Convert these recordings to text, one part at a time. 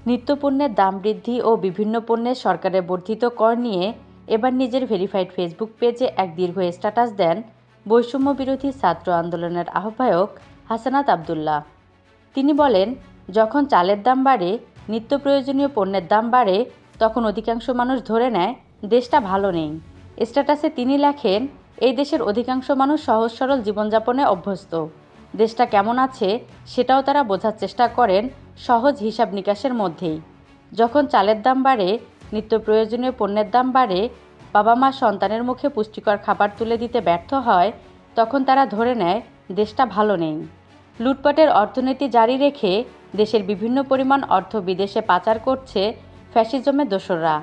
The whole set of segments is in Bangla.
নিত্যপণ্যের দাম বৃদ্ধি ও বিভিন্ন পণ্যের সরকারের বর্ধিত কর নিয়ে এবার নিজের ভেরিফাইড ফেসবুক পেজে এক দীর্ঘ স্ট্যাটাস দেন বৈষম্য বিরোধী ছাত্র আন্দোলনের আহ্বায়ক হাসানাত আবদুল্লাহ। তিনি বলেন, যখন চালের দাম বাড়ে, নিত্য প্রয়োজনীয় পণ্যের দাম বাড়ে, তখন অধিকাংশ মানুষ ধরে নেয় দেশটা ভালো নেই। স্ট্যাটাসে তিনি লেখেন, এই দেশের অধিকাংশ মানুষ সহজ সরল জীবনযাপনে অভ্যস্ত। দেশটা কেমন আছে সেটাও তারা বোঝার চেষ্টা করেন সহজ হিসাব নিকাশের মধ্যেই। যখন চালের দাম বাড়ে, নিত্য প্রয়োজনীয় পণ্যের দাম বাড়ে, বাবা মা সন্তানের মুখে পুষ্টিকর খাবার তুলে দিতে ব্যর্থ হয়, তখন তারা ধরে নেয় দেশটা ভালো নেই। লুটপাটের অর্থনীতি জারি রেখে দেশের বিভিন্ন পরিমাণ অর্থ বিদেশে পাচার করছে ফ্যাসিজমের দোসররা।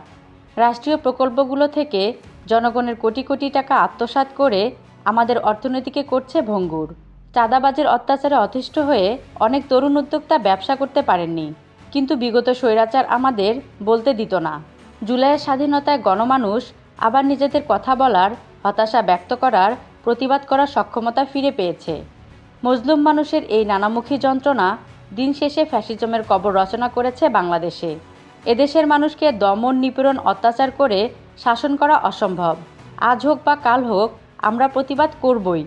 রাষ্ট্রীয় প্রকল্পগুলো থেকে জনগণের কোটি কোটি টাকা আত্মসাৎ করে আমাদের অর্থনীতিকে করছে ভঙ্গুর। চাঁদাবাজের অত্যাচারে অতিষ্ঠ হয়ে অনেক তরুণ উদ্যোক্তা ব্যবসা করতে পারেননি, কিন্তু বিগত স্বৈরাচার আমাদের বলতে দিত না। জুলাইয়ের স্বাধীনতায় গণমানুষ আবার নিজেদের কথা বলার, হতাশা ব্যক্ত করার, প্রতিবাদ করার সক্ষমতা ফিরে পেয়েছে। মজলুম মানুষের এই নানামুখী যন্ত্রণা দিন শেষে ফ্যাসিজমের কবর রচনা করেছে বাংলাদেশে। এদেশের মানুষকে দমন, নিপীড়ন, অত্যাচার করে শাসন করা অসম্ভব। আজ হোক বা কাল হোক, আমরা প্রতিবাদ করবই।